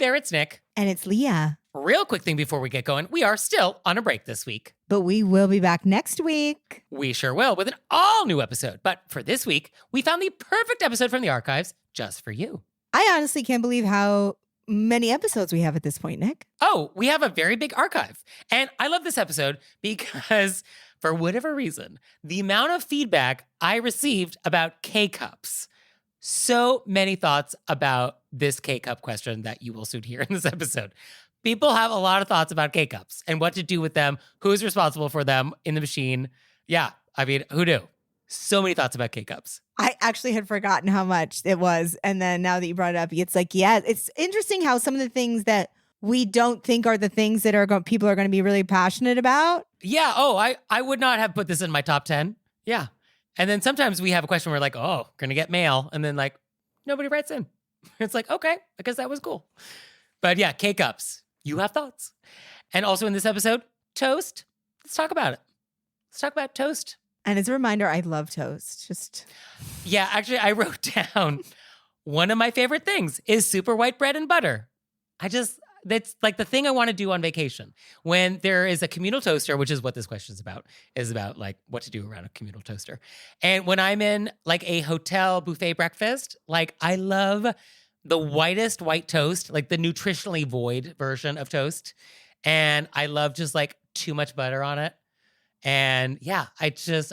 there, it's Nick. And it's Leah. Real quick thing before we get going, we are still on a break this week. But we will be back next week. We sure will, with an all-new episode. But for this week, we found the perfect episode from the archives just for you. I honestly can't believe how many episodes we have at this point, Nick. Oh, we have a very big archive. And I love this episode because, for whatever reason, the amount of feedback I received about K-Cups. So many thoughts about this K-Cup question that you will soon hear in this episode. People have a lot of thoughts about K-Cups and what to do with them, who's responsible for them in the machine. Yeah, I mean, who knew? So many thoughts about K-Cups. I actually had forgotten how much it was. And then now that you brought it up, it's like, yeah, it's interesting how some of the things that we don't think are the things that people are going to be really passionate about. Yeah. Oh, I would not have put this in my top 10. Yeah. And then sometimes we have a question where we're like, oh, going to get mail. And then like, nobody writes in. It's like, okay, I guess that was cool. But yeah, K-Cups, you have thoughts. And also in this episode, toast. Let's talk about it. Let's talk about toast. And as a reminder, I love toast. Yeah, actually, I wrote down one of my favorite things is super white bread and butter. That's like the thing I want to do on vacation. When there is a communal toaster, which is what this question is about like what to do around a communal toaster. And when I'm in like a hotel buffet breakfast, like I love the whitest white toast, like the nutritionally void version of toast. And I love just like too much butter on it. And yeah, I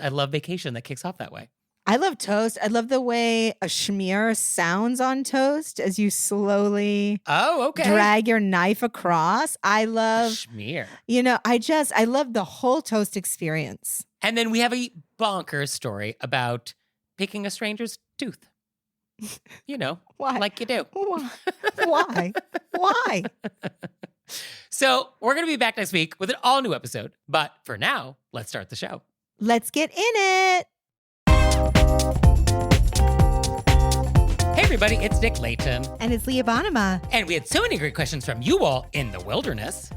love vacation that kicks off that way. I love toast. I love the way a schmear sounds on toast as you slowly drag your knife across. I love schmear. I love the whole toast experience. And then we have a bonkers story about picking a stranger's tooth. Why? Like you do. Why? Why? So we're going to be back next week with an all-new episode. But for now, let's start the show. Let's get in it. Hey, everybody, it's Nick Layton. And it's Leah Bonema. And we had so many great questions from you all in the wilderness.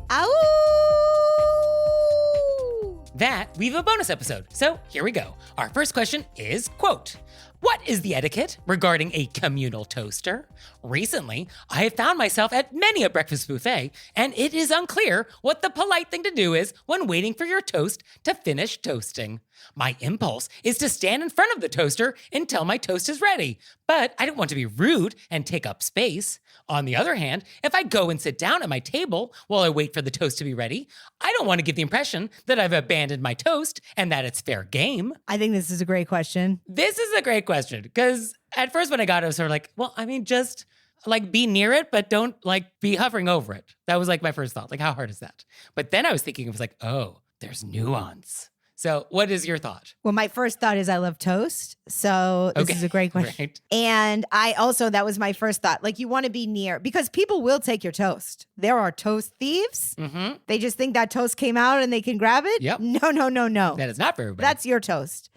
That we have a bonus episode. So here we go. Our first question is, quote, what is the etiquette regarding a communal toaster? Recently, I have found myself at many a breakfast buffet, and it is unclear what the polite thing to do is when waiting for your toast to finish toasting. My impulse is to stand in front of the toaster until my toast is ready, but I don't want to be rude and take up space. On the other hand, if I go and sit down at my table while I wait for the toast to be ready, I don't want to give the impression that I've abandoned my toast and that it's fair game. I think this is a great question. This is a great question because at first when I got it, I was sort of like, well, I mean, just like be near it, but don't like be hovering over it. That was like my first thought. Like, how hard is that? But then I was thinking, it was like, oh, there's nuance. So what is your thought? Well, my first thought is I love toast. So this is a great question. Right. And that was my first thought. Like you want to be near because people will take your toast. There are toast thieves. Mm-hmm. They just think that toast came out and they can grab it. Yep. No. That is not for everybody. That's your toast.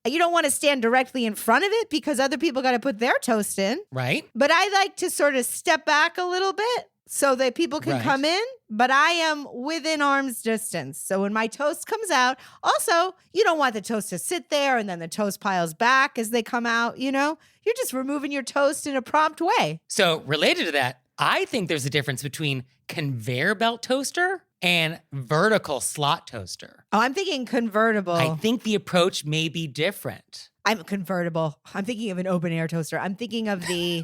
You don't want to stand directly in front of it because other people got to put their toast in. Right. But I like to sort of step back a little bit so that people can come in, but I am within arm's distance. So when my toast comes out, also, you don't want the toast to sit there and then the toast piles back as they come out, You're just removing your toast in a prompt way. So related to that, I think there's a difference between conveyor belt toaster and vertical slot toaster. Oh, I'm thinking convertible. I think the approach may be different. I'm convertible. I'm thinking of an open air toaster. I'm thinking of the...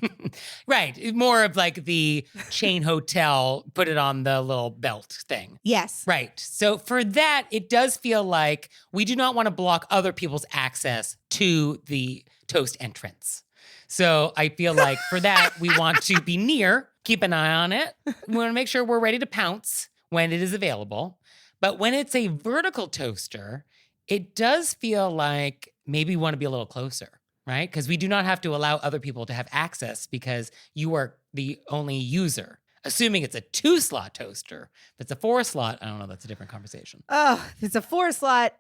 Right. More of like the chain hotel, put it on the little belt thing. Yes. Right. So for that, it does feel like we do not want to block other people's access to the toast entrance. So I feel like for that, we want to be near, keep an eye on it. We want to make sure we're ready to pounce when it is available. But when it's a vertical toaster, it does feel like maybe we want to be a little closer, right? Because we do not have to allow other people to have access because you are the only user. Assuming it's a 2-slot toaster. If it's a 4-slot, I don't know, that's a different conversation. Oh, if it's a 4-slot,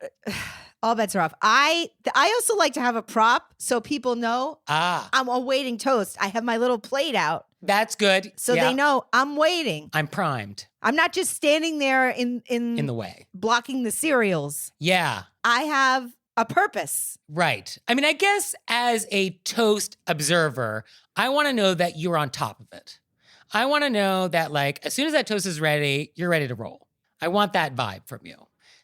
all bets are off. I also like to have a prop so people know I'm awaiting toast. I have my little plate out. That's good. So they know I'm waiting. I'm primed. I'm not just standing there in the way. Blocking the cereals. Yeah. I have a purpose. Right. I mean, I guess as a toast observer, I want to know that you're on top of it. I want to know that, like, as soon as that toast is ready, you're ready to roll. I want that vibe from you.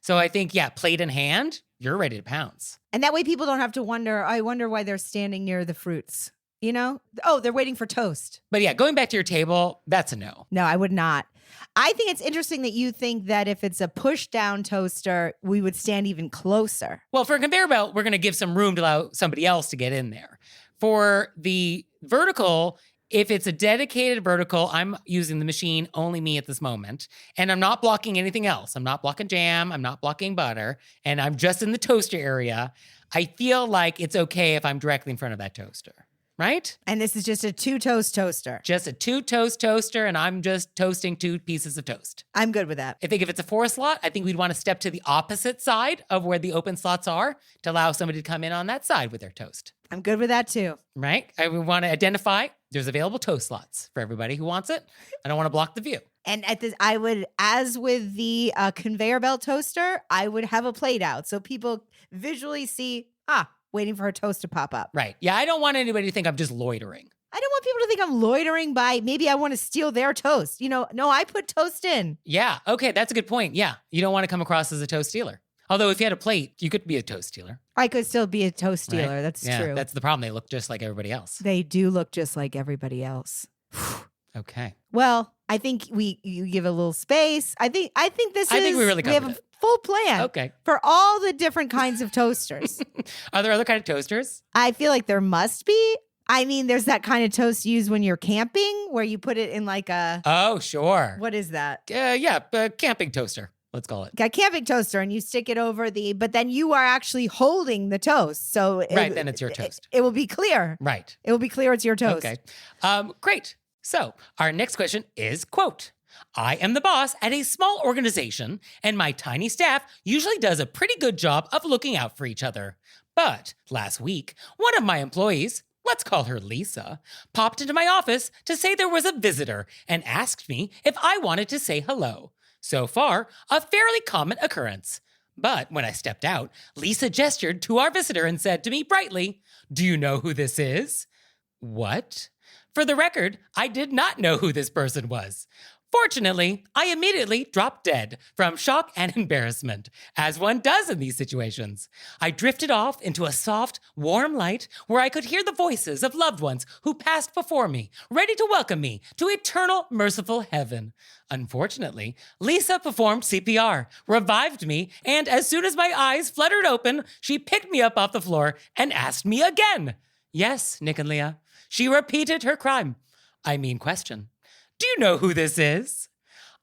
So I think, yeah, plate in hand, you're ready to pounce. And that way people don't have to wonder, I wonder why they're standing near the fruits. You know? Oh, they're waiting for toast. But yeah, going back to your table, that's a no. No, I would not. I think it's interesting that you think that if it's a push-down toaster, we would stand even closer. Well, for a conveyor belt, we're going to give some room to allow somebody else to get in there. For the vertical, if it's a dedicated vertical, I'm using the machine, only me at this moment, and I'm not blocking anything else. I'm not blocking jam, I'm not blocking butter, and I'm just in the toaster area. I feel like it's okay if I'm directly in front of that toaster. Right? And this is just a 2-toast toaster. Just a 2-toast toaster, and I'm just toasting 2 pieces of toast. I'm good with that. I think if it's a 4-slot, I think we'd want to step to the opposite side of where the open slots are to allow somebody to come in on that side with their toast. I'm good with that too. Right? I would want to identify there's available toast slots for everybody who wants it. I don't want to block the view. And at this, I would, as with the conveyor belt toaster, I would have a plate out so people visually see, waiting for her toast to pop up. Right. Yeah, I don't want anybody to think I'm just loitering. I don't want people to think I'm loitering by maybe I want to steal their toast. You know, no, I put toast in. Yeah. Okay, that's a good point. Yeah. You don't want to come across as a toast stealer. Although if you had a plate, you could be a toast stealer. I could still be a toast stealer. Right? That's yeah, true. That's the problem. They look just like everybody else. They do look just like everybody else. Okay. Well, I think you give a little space. I think we really covered have a full plan. Okay. For all the different kinds of toasters. Are there other kind of toasters? I feel like there must be. I mean, there's that kind of toast used when you're camping where you put it in like a... Oh, sure. What is that? Camping toaster, let's call it. A camping toaster, and you stick it over but then you are actually holding the toast. So right, then it's your toast. It will be clear. Right. It will be clear it's your toast. Okay. Great. So our next question is, quote, I am the boss at a small organization, and my tiny staff usually does a pretty good job of looking out for each other. But last week, one of my employees, let's call her Lisa, popped into my office to say there was a visitor and asked me if I wanted to say hello. So far, a fairly common occurrence. But when I stepped out, Lisa gestured to our visitor and said to me brightly, "Do you know who this is?" What? For the record, I did not know who this person was. Fortunately, I immediately dropped dead from shock and embarrassment, as one does in these situations. I drifted off into a soft, warm light where I could hear the voices of loved ones who passed before me, ready to welcome me to eternal, merciful heaven. Unfortunately, Lisa performed CPR, revived me, and as soon as my eyes fluttered open, she picked me up off the floor and asked me again. Yes, Nick and Leah, she repeated her question. Do you know who this is?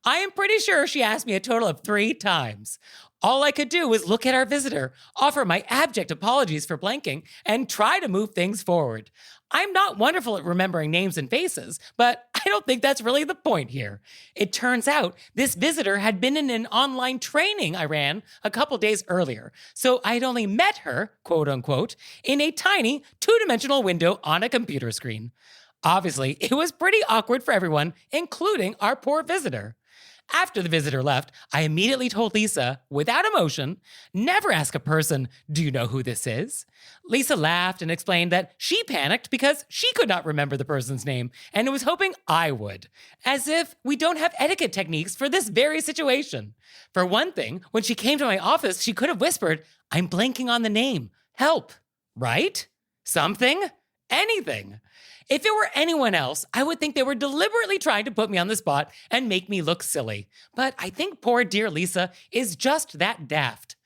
I am pretty sure she asked me a total of 3 times. All I could do was look at our visitor, offer my abject apologies for blanking, and try to move things forward. I'm not wonderful at remembering names and faces, but I don't think that's really the point here. It turns out this visitor had been in an online training I ran a couple days earlier, so I'd only met her, quote unquote, in a tiny 2-dimensional window on a computer screen. Obviously, it was pretty awkward for everyone, including our poor visitor. After the visitor left, I immediately told Lisa, without emotion, never ask a person, do you know who this is? Lisa laughed and explained that she panicked because she could not remember the person's name and was hoping I would. As if we don't have etiquette techniques for this very situation. For one thing, when she came to my office, she could have whispered, I'm blanking on the name. Help. Right? Something? Anything. If it were anyone else, I would think they were deliberately trying to put me on the spot and make me look silly. But I think poor dear Lisa is just that daft.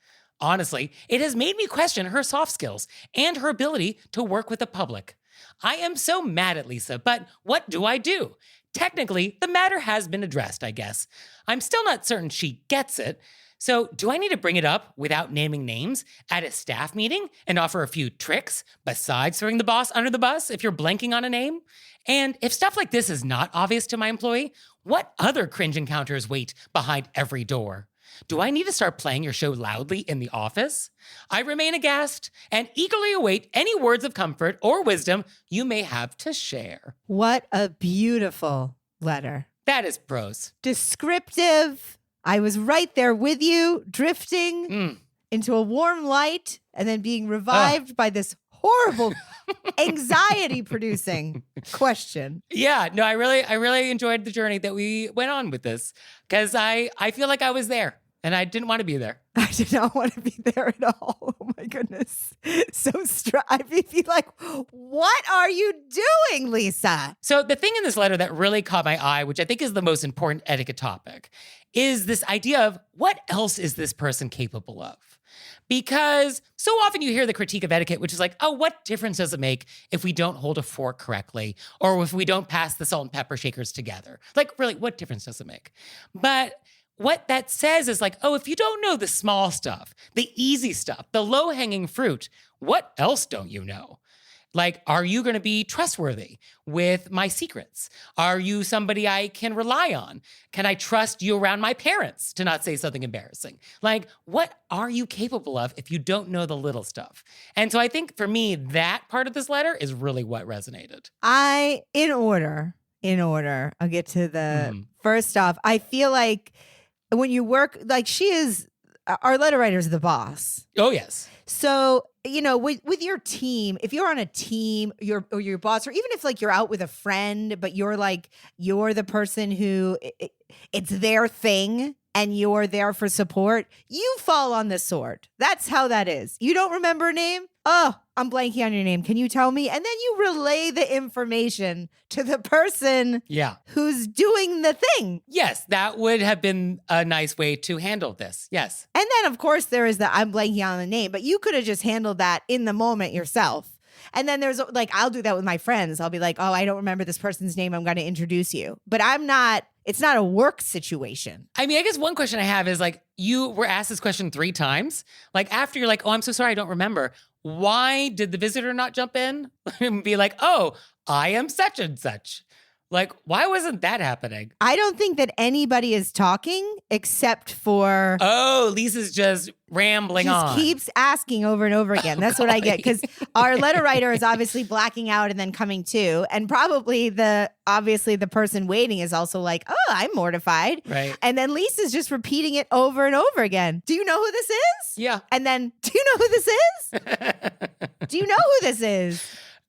Honestly, it has made me question her soft skills and her ability to work with the public. I am so mad at Lisa, but what do I do? Technically, the matter has been addressed, I guess. I'm still not certain she gets it. So do I need to bring it up without naming names at a staff meeting and offer a few tricks besides throwing the boss under the bus if you're blanking on a name? And if stuff like this is not obvious to my employee, what other cringe encounters wait behind every door? Do I need to start playing your show loudly in the office? I remain aghast and eagerly await any words of comfort or wisdom you may have to share. What a beautiful letter. That is prose. Descriptive. I was right there with you, drifting into a warm light and then being revived by this horrible, anxiety producing question. Yeah, no, I really enjoyed the journey that we went on with this because I feel like I was there and I didn't want to be there. I did not want to be there at all. Oh my goodness. So I feel like, what are you doing, Lisa? So the thing in this letter that really caught my eye, which I think is the most important etiquette topic, is this idea of what else is this person capable of? Because so often you hear the critique of etiquette, which is like, oh, what difference does it make if we don't hold a fork correctly or if we don't pass the salt and pepper shakers together? Like, really, what difference does it make? But what that says is like, oh, if you don't know the small stuff, the easy stuff, the low-hanging fruit, what else don't you know? Like, are you going to be trustworthy with my secrets? Are you somebody I can rely on? Can I trust you around my parents to not say something embarrassing? Like, what are you capable of if you don't know the little stuff? And so I think for me, that part of this letter is really what resonated. In order, I'll get to the first off. I feel like when you work, like our letter writer is the boss. Oh, yes. So, with your team, if you're on a team, or your boss, or even if like you're out with a friend, but you're the person who it's their thing and you're there for support, you fall on the sword. That's how that is. You don't remember a name? Oh, I'm blanking on your name. Can you tell me? And then you relay the information to the person who's doing the thing. Yes, that would have been a nice way to handle this. Yes. And then, of course, there is I'm blanking on the name, but you could have just handled that in the moment yourself. And then there's like, I'll do that with my friends. I'll be like, oh, I don't remember this person's name. I'm going to introduce you. But it's not a work situation. I mean, I guess one question I have is like, you were asked this question 3 times. Like after you're like, oh, I'm so sorry, I don't remember. Why did the visitor not jump in and be like, oh, I am such and such? Like, why wasn't that happening? I don't think that anybody is talking except for... Oh, Lisa's just rambling on. She keeps asking over and over again. That's what I get. Because our letter writer is obviously blacking out and then coming to. And probably the person waiting is also like, oh, I'm mortified. Right. And then Lisa's just repeating it over and over again. Do you know who this is? Yeah. And then, do you know who this is? Do you know who this is?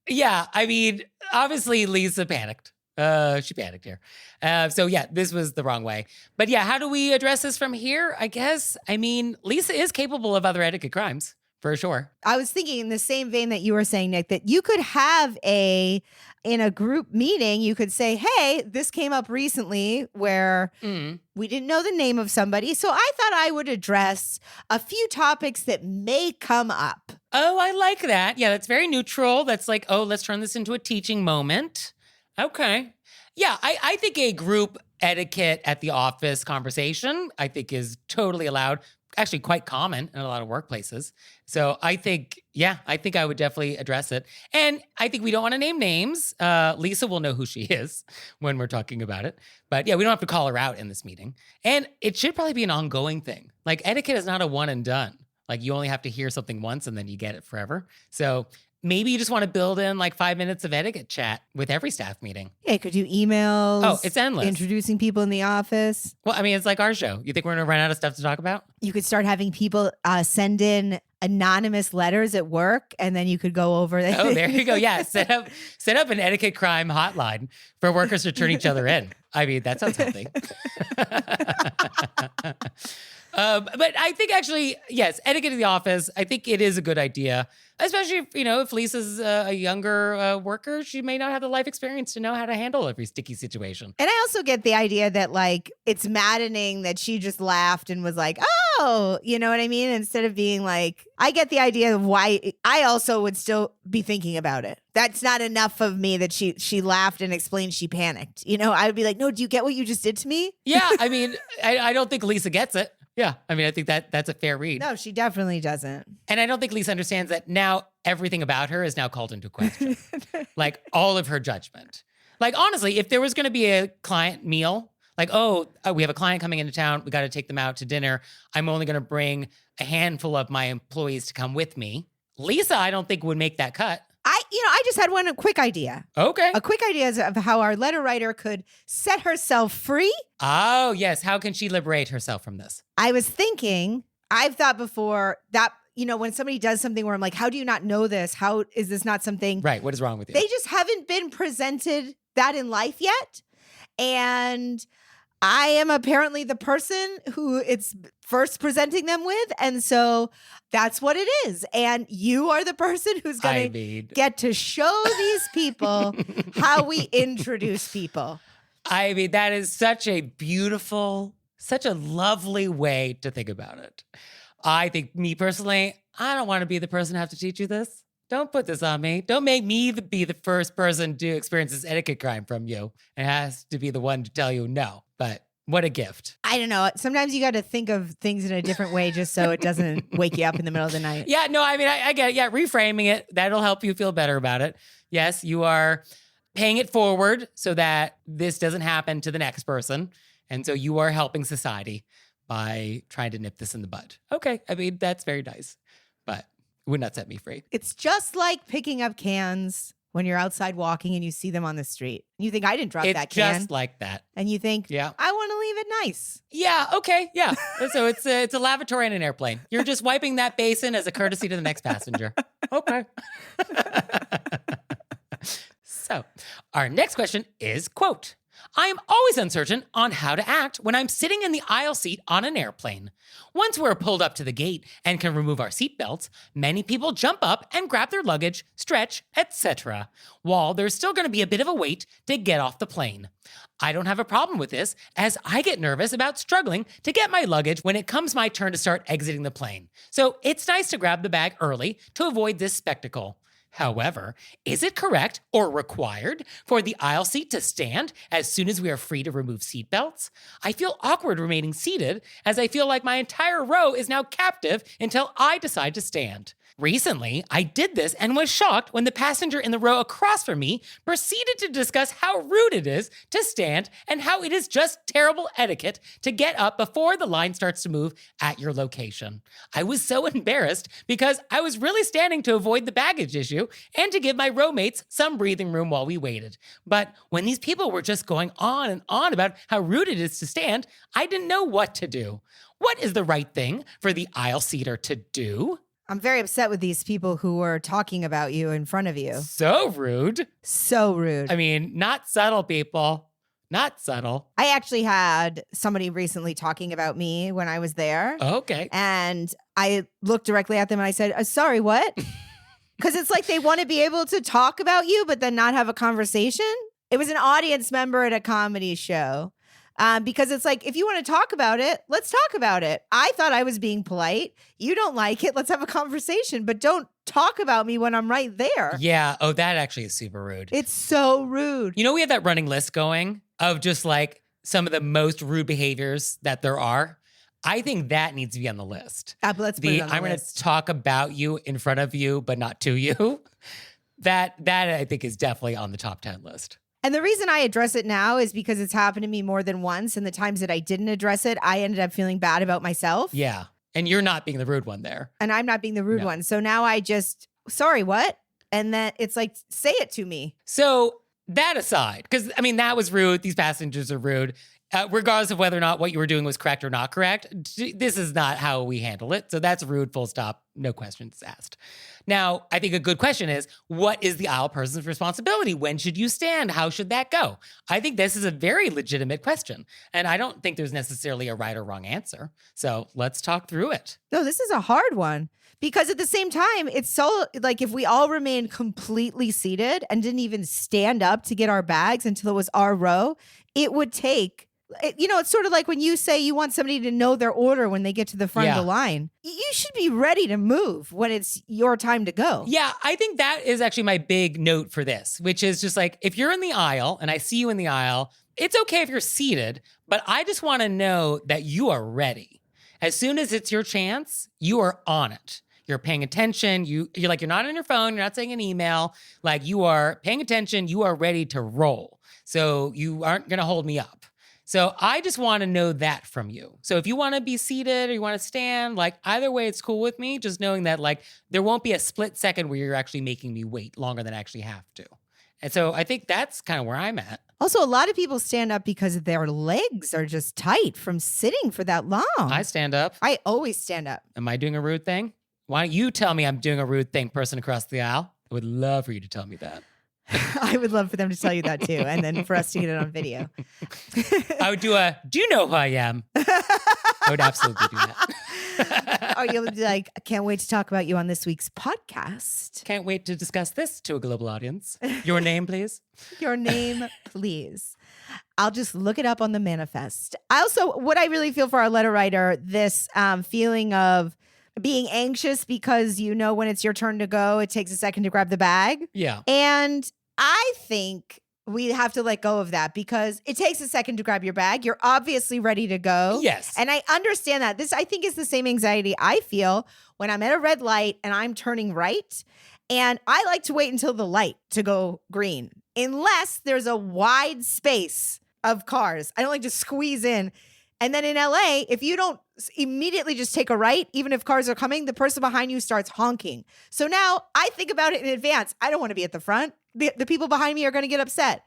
Yeah. I mean, obviously Lisa panicked. She panicked here. So yeah, this was the wrong way. But yeah, how do we address this from here? I guess, I mean, Lisa is capable of other etiquette crimes, for sure. I was thinking in the same vein that you were saying, Nick, that you could have in a group meeting, you could say, hey, this came up recently where we didn't know the name of somebody. So I thought I would address a few topics that may come up. Oh, I like that. Yeah, that's very neutral. That's like, oh, let's turn this into a teaching moment. Okay. Yeah, I think a group etiquette at the office conversation, I think is totally allowed. Actually quite common in a lot of workplaces. So I think I would definitely address it. And I think we don't want to name names. Lisa will know who she is when we're talking about it. But yeah, we don't have to call her out in this meeting. And it should probably be an ongoing thing. Like etiquette is not a one and done. Like you only have to hear something once and then you get it forever. So maybe you just want to build in like 5 minutes of etiquette chat with every staff meeting. Yeah, could do emails. Oh, it's endless. Introducing people in the office. Well, I mean, it's like our show. You think we're going to run out of stuff to talk about? You could start having people send in anonymous letters at work, and then you could go over that. Oh, there you go. Yeah, set up an etiquette crime hotline for workers to turn each other in. I mean, that sounds healthy. But I think actually, yes, etiquette in the office, I think it is a good idea, especially if Lisa's a younger worker, she may not have the life experience to know how to handle every sticky situation. And I also get the idea that like, it's maddening that she just laughed and was like, oh, you know what I mean? Instead of being like, I get the idea of why I also would still be thinking about it. That's not enough of me that she laughed and explained she panicked. I would be like, no, do you get what you just did to me? Yeah, I mean, I don't think Lisa gets it. Yeah, I mean, I think that's a fair read. No, she definitely doesn't. And I don't think Lisa understands that now everything about her is now called into question. Like all of her judgment. Like honestly, if there was going to be a client meal, like, we have a client coming into town, we got to take them out to dinner. I'm only going to bring a handful of my employees to come with me. Lisa, I don't think would make that cut. I just had one quick idea. Okay. A quick idea of how our letter writer could set herself free. Oh, yes. How can she liberate herself from this? I was thinking, I've thought before that, when somebody does something where I'm like, how do you not know this? How is this not something? Right. What is wrong with you? They just haven't been presented that in life yet. And I am apparently the person who it's first presenting them with. And so that's what it is. And you are the person who's going to get to show these people how we introduce people. I mean, that is such a beautiful, such a lovely way to think about it. I think, me personally, I don't want to be the person to have to teach you this. Don't put this on me. Don't make me be the first person to experience this etiquette crime from you. It has to be the one to tell you no. But what a gift. I don't know. Sometimes you got to think of things in a different way just so it doesn't wake you up in the middle of the night. Yeah, no, I mean, I get it. Yeah, reframing it, that'll help you feel better about it. Yes, you are paying it forward so that this doesn't happen to the next person. And so you are helping society by trying to nip this in the bud. Okay, I mean, that's very nice. But it would not set me free. It's just like picking up cans when you're outside walking and you see them on the street. You think, I didn't drop that can. It's just like that. And you think, yeah, I want to leave it nice. Yeah, okay, yeah. So it's a lavatory in an airplane. You're just wiping that basin as a courtesy to the next passenger. Okay. So our next question is, quote, I am always uncertain on how to act when I'm sitting in the aisle seat on an airplane. Once we're pulled up to the gate and can remove our seatbelts, many people jump up and grab their luggage, stretch, etc., while there's still going to be a bit of a wait to get off the plane. I don't have a problem with this, as I get nervous about struggling to get my luggage when it comes my turn to start exiting the plane. So it's nice to grab the bag early to avoid this spectacle. However, is it correct or required for the aisle seat to stand as soon as we are free to remove seatbelts? I feel awkward remaining seated, as I feel like my entire row is now captive until I decide to stand. Recently, I did this and was shocked when the passenger in the row across from me proceeded to discuss how rude it is to stand and how it is just terrible etiquette to get up before the line starts to move at your location. I was so embarrassed because I was really standing to avoid the baggage issue and to give my row mates some breathing room while we waited. But when these people were just going on and on about how rude it is to stand, I didn't know what to do. What is the right thing for the aisle seater to do? I'm very upset with these people who were talking about you in front of you. So rude. So rude. I mean, not subtle, people. Not subtle. I actually had somebody recently talking about me when I was there. Okay. And I looked directly at them and I said, sorry, what? Because it's like they want to be able to talk about you, but then not have a conversation. It was an audience member at a comedy show. Because it's like, if you want to talk about it, let's talk about it. I thought I was being polite. You don't like it. Let's have a conversation, but don't talk about me when I'm right there. Yeah. Oh, that actually is super rude. It's so rude. You know, we have that running list going of just like some of the most rude behaviors that there are. I think that needs to be on the list. But let's put it on the I'm going list. to talk about you in front of you, but not to you. That I think is definitely on the top 10 list. And the reason I address it now is because it's happened to me more than once. And the times that I didn't address it, I ended up feeling bad about myself. Yeah. And you're not being the rude one there. And I'm not being the rude one. So now I just, sorry, what? And then it's like, say it to me. So that aside, because I mean, that was rude. These passengers are rude. Regardless of whether or not what you were doing was correct or not correct, this is not how we handle it. So that's rude, full stop, no questions asked. Now, I think a good question is, what is the aisle person's responsibility? When should you stand? How should that go? I think this is a very legitimate question, and I don't think there's necessarily a right or wrong answer. So let's talk through it. No, this is a hard one. Because at the same time, it's so like if we all remained completely seated and didn't even stand up to get our bags until it was our row, it would take, it's sort of like when you say you want somebody to know their order when they get to the front of the line. You should be ready to move when it's your time to go. Yeah, I think that is actually my big note for this, which is just like, if you're in the aisle and I see you in the aisle, it's okay if you're seated, but I just want to know that you are ready. As soon as it's your chance, you are on it. You're paying attention. You're not on your phone. You're not saying an email. Like, you are paying attention. You are ready to roll. So you aren't going to hold me up. So I just want to know that from you. So if you want to be seated or you want to stand, like, either way, it's cool with me. Just knowing that, like, there won't be a split second where you're actually making me wait longer than I actually have to. And so I think that's kind of where I'm at. Also, a lot of people stand up because their legs are just tight from sitting for that long. I stand up. I always stand up. Am I doing a rude thing? Why don't you tell me I'm doing a rude thing, person across the aisle? I would love for you to tell me that. I would love for them to tell you that too, and then for us to get it on video. I would do you know who I am? I would absolutely do that. Or you'll be like, I can't wait to talk about you on this week's podcast. Can't wait to discuss this to a global audience. Your name, please. Your name, please. I'll just look it up on the manifest. What I really feel for our letter writer, this feeling of being anxious because you know when it's your turn to go, it takes a second to grab the bag. Yeah. And I think we have to let go of that because it takes a second to grab your bag. You're obviously ready to go. Yes. And I understand that. This, I think, is the same anxiety I feel when I'm at a red light and I'm turning right. And I like to wait until the light to go green, unless there's a wide space of cars. I don't like to squeeze in. And then in LA, if you don't immediately just take a right, even if cars are coming, the person behind you starts honking. So now I think about it in advance. I don't want to be at the front. The people behind me are going to get upset.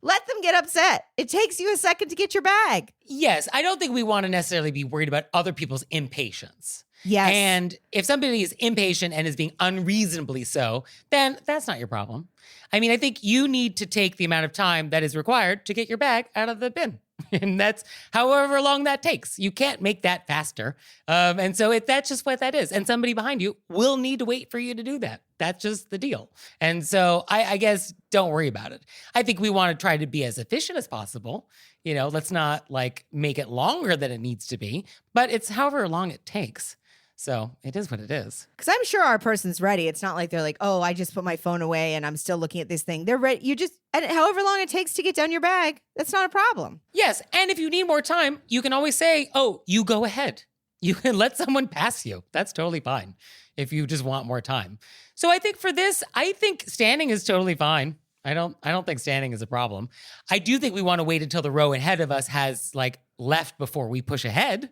Let them get upset. It takes you a second to get your bag. Yes, I don't think we want to necessarily be worried about other people's impatience. Yes. And if somebody is impatient and is being unreasonably so, then that's not your problem. I mean, I think you need to take the amount of time that is required to get your bag out of the bin. And that's however long that takes. You can't make that faster. And so that's just what that is. And somebody behind you will need to wait for you to do that. That's just the deal. And so I guess don't worry about it. I think we want to try to be as efficient as possible. You know, let's not like make it longer than it needs to be, but it's however long it takes. So it is what it is. Because I'm sure our person's ready. It's not like they're like, oh, I just put my phone away and I'm still looking at this thing. They're ready. And however long it takes to get down your bag, that's not a problem. Yes. And if you need more time, you can always say, oh, you go ahead. You can let someone pass you. That's totally fine if you just want more time. So I think for this, I think standing is totally fine. I don't think standing is a problem. I do think we want to wait until the row ahead of us has like left before we push ahead.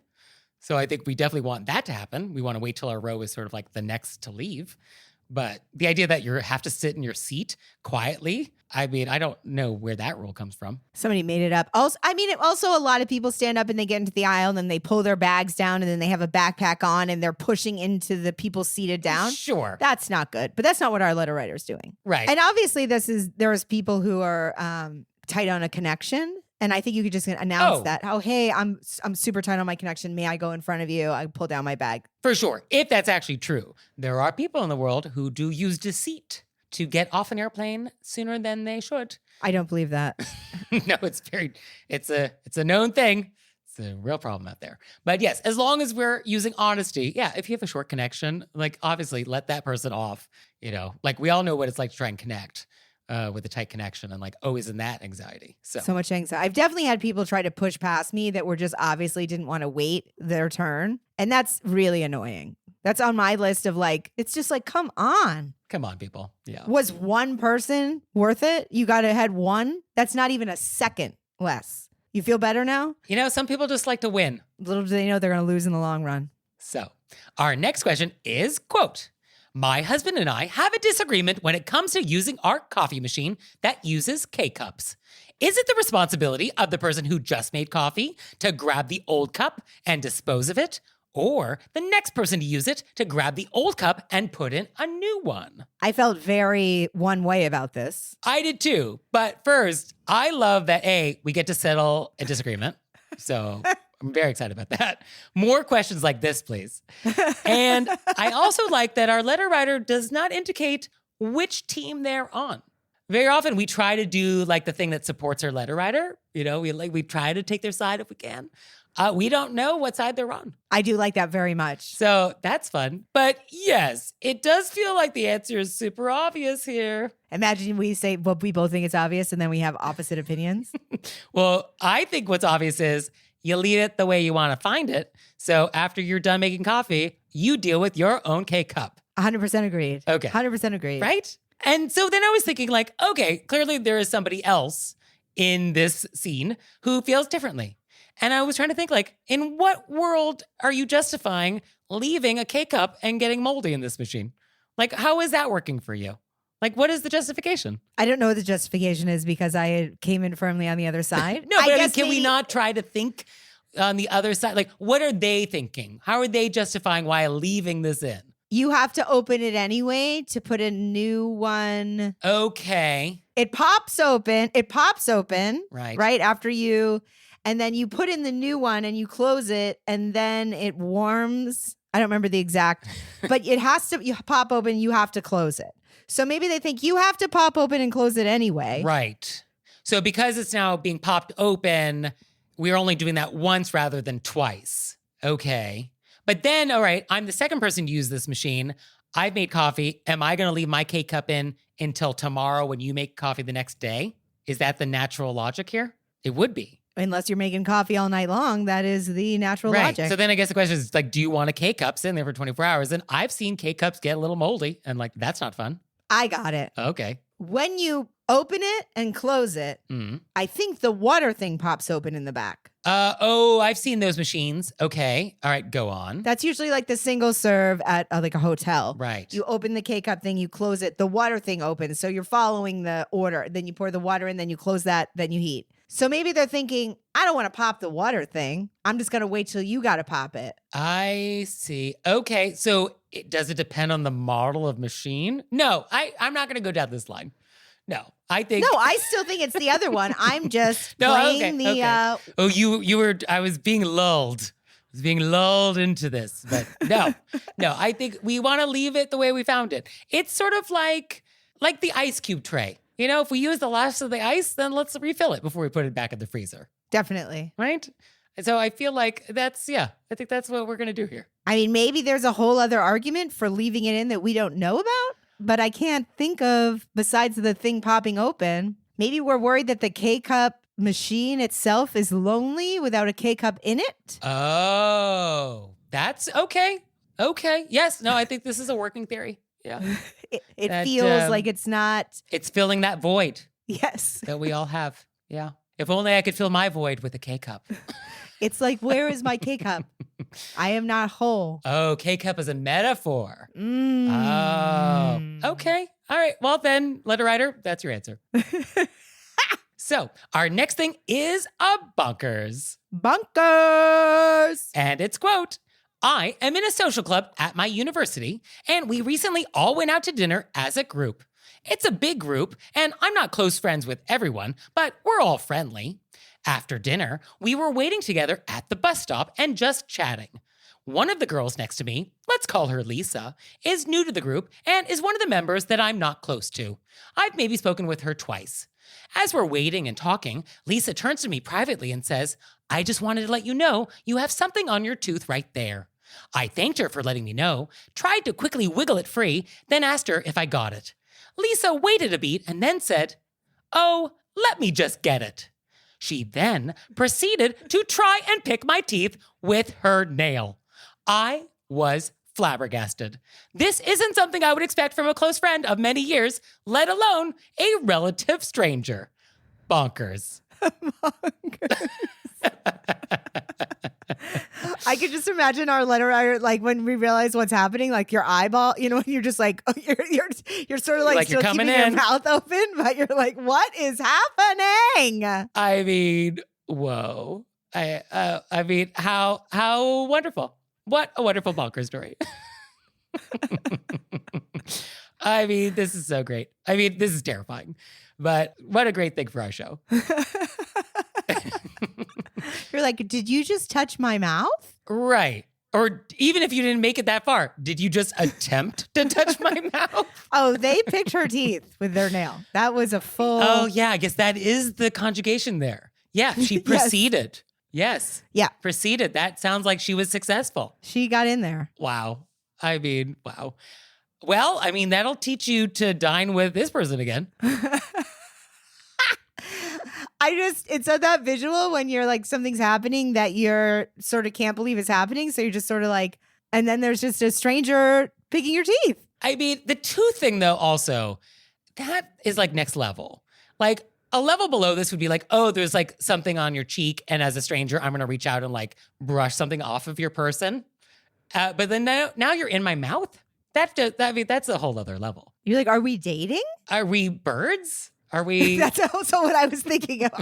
So I think we definitely want that to happen. We want to wait till our row is sort of like the next to leave. But the idea that you have to sit in your seat quietly, I mean, I don't know where that rule comes from. Somebody made it up. Also, a lot of people stand up and they get into the aisle and then they pull their bags down and then they have a backpack on and they're pushing into the people seated down. Sure. That's not good. But that's not what our letter writer is doing. Right. And obviously there's people who are tight on a connection. And I think you could just announce that. Oh, hey, I'm super tight on my connection. May I go in front of you? I pull down my bag. For sure. If that's actually true. There are people in the world who do use deceit to get off an airplane sooner than they should. I don't believe that. No, it's a known thing. It's a real problem out there. But yes, as long as we're using honesty, yeah, if you have a short connection, like obviously let that person off, you know, like we all know what it's like to try and connect. With a tight connection and like always in that anxiety. So much anxiety. I've definitely had people try to push past me that were just obviously didn't want to wait their turn. And that's really annoying. That's on my list of like, it's just like, come on. Come on, people. Yeah. Was one person worth it? You got ahead one? That's not even a second less. You feel better now? You know, some people just like to win. Little do they know they're going to lose in the long run. So our next question is, quote, my husband and I have a disagreement when it comes to using our coffee machine that uses K-cups. Is it the responsibility of the person who just made coffee to grab the old cup and dispose of it? Or the next person to use it to grab the old cup and put in a new one? I felt very one way about this. I did too. But first, I love that we get to settle a disagreement. So I'm very excited about that. More questions like this, please. And I also like that our letter writer does not indicate which team they're on. Very often we try to do like the thing that supports our letter writer. You know, we try to take their side if we can. We don't know what side they're on. I do like that very much. So that's fun. But yes, it does feel like the answer is super obvious here. Imagine we say, well, we both think it's obvious and then we have opposite opinions. Well, I think what's obvious is you leave it the way you want to find it. So after you're done making coffee, you deal with your own K-cup. 100% agreed. Okay. 100% agreed. Right? And so then I was thinking like, okay, clearly there is somebody else in this scene who feels differently. And I was trying to think like, in what world are you justifying leaving a K-cup and getting moldy in this machine? Like, how is that working for you? Like, what is the justification? I don't know what the justification is because I came in firmly on the other side. No, but I mean, can we not try to think on the other side? Like, what are they thinking? How are they justifying why leaving this in? You have to open it anyway to put a new one. Okay. It pops open. Right. Right after you, and then you put in the new one and you close it, and then it warms. I don't remember the exact, but it has to you pop open. You have to close it. So maybe they think you have to pop open and close it anyway. Right. So because it's now being popped open, we're only doing that once rather than twice. Okay. But then, all right, I'm the second person to use this machine. I've made coffee. Am I going to leave my K-cup in until tomorrow when you make coffee the next day? Is that the natural logic here? It would be. Unless you're making coffee all night long, that is the natural logic. So then I guess the question is, like, do you want a K-cup sitting there for 24 hours? And I've seen K-cups get a little moldy, and like, that's not fun. I got it. Okay. When you open it and close it, I think the water thing pops open in the back. I've seen those machines. Okay. All right, go on. That's usually like the single serve at like a hotel. Right. You open the K-cup thing, you close it, the water thing opens. So you're following the order. Then you pour the water in, then you close that, then you heat. So maybe they're thinking, I don't want to pop the water thing. I'm just going to wait till you got to pop it. I see. Okay. So does it depend on the model of machine? No, I'm not going to go down this line. No, I think. No, I still think it's the other one. I'm just No, playing okay. Oh, you were, I was being lulled. I was being lulled into this. But no, I think we want to leave it the way we found it. It's sort of like the ice cube tray. You know, if we use the last of the ice, then let's refill it before we put it back in the freezer. Definitely. Right? So I feel like I think that's what we're going to do here. I mean, maybe there's a whole other argument for leaving it in that we don't know about, but I can't think of, besides the thing popping open. Maybe we're worried that the K-cup machine itself is lonely without a K-cup in it. Oh, that's okay. Okay. Yes. No, I think this is a working theory. Yeah. It feels like it's not. It's filling that void. Yes. That we all have. Yeah. If only I could fill my void with a K-cup. It's like, where is my K-cup? I am not whole. Oh, K-cup is a metaphor. Oh, okay. All right. Well, then, letter writer, that's your answer. So our next thing is a bonkers. Bonkers. And it's, quote, I am in a social club at my university, and we recently all went out to dinner as a group. It's a big group, and I'm not close friends with everyone, but we're all friendly. After dinner, we were waiting together at the bus stop and just chatting. One of the girls next to me, let's call her Lisa, is new to the group and is one of the members that I'm not close to. I've maybe spoken with her twice. As we're waiting and talking, Lisa turns to me privately and says, I just wanted to let you know you have something on your tooth right there. I thanked her for letting me know, tried to quickly wiggle it free, then asked her if I got it. Lisa waited a beat and then said, oh, let me just get it. She then proceeded to try and pick my teeth with her nail. I was flabbergasted. This isn't something I would expect from a close friend of many years, let alone a relative stranger. Bonkers. Bonkers. I could just imagine our letter writer, like when we realize what's happening, like your eyeball, you know, when you're just like, you're sort of like still you're coming keeping in. your mouth open, but you're like, what is happening? I mean, whoa. I mean, how wonderful. What a wonderful bonker story. I mean, this is so great. I mean, this is terrifying, but what a great thing for our show. You're like, did you just touch my mouth? Right. Or even if you didn't make it that far, did you just attempt to touch my mouth? Oh, they picked her teeth with their nail. That was a full. Oh, yeah. I guess that is the conjugation there. Yeah. She proceeded. Yes. Yeah. Proceeded. That sounds like she was successful. She got in there. Wow. I mean, wow. Well, I mean, that'll teach you to dine with this person again. It's that visual when you're like, something's happening that you're sort of can't believe is happening. So you're just sort of like, and then there's just a stranger picking your teeth. I mean, the tooth thing though, also, that is like next level. Like a level below this would be like, oh, there's like something on your cheek. And as a stranger, I'm going to reach out and like brush something off of your person. But then now you're in my mouth. That's a whole other level. You're like, are we dating? Are we birds? Are we? That's also what I was thinking of.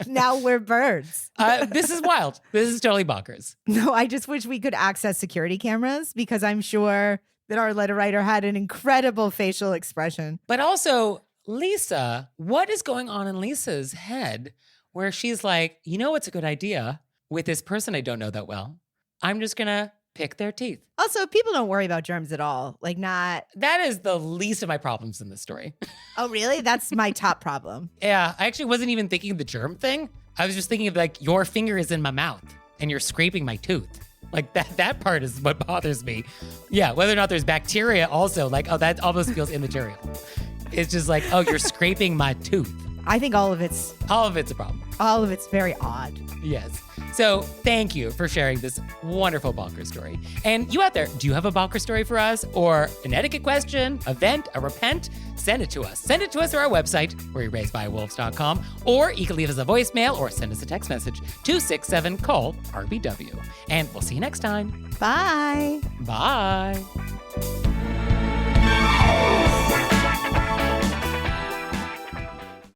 Now we're birds. This is wild. This is totally bonkers. No, I just wish we could access security cameras because I'm sure that our letter writer had an incredible facial expression. But also, Lisa, what is going on in Lisa's head where she's like, you know what's a good idea with this person I don't know that well? I'm just going to pick their teeth. Also, people don't worry about germs at all. That is the least of my problems in this story. Oh, really? That's my top problem. Yeah, I actually wasn't even thinking of the germ thing. I was just thinking of your finger is in my mouth and you're scraping my tooth. That part is what bothers me. Yeah, whether or not there's bacteria also, that almost feels immaterial. It's just you're scraping my tooth. I think all of it's a problem. All of it's very odd. Yes. So thank you for sharing this wonderful Bonkers story. And you out there, do you have a Bonkers story for us or an etiquette question, a vent, a repent? Send it to us. Send it to us through our website, wereraisedbywolves.com, or you can leave us a voicemail or send us a text message, 267-RBW. And we'll see you next time. Bye. Bye.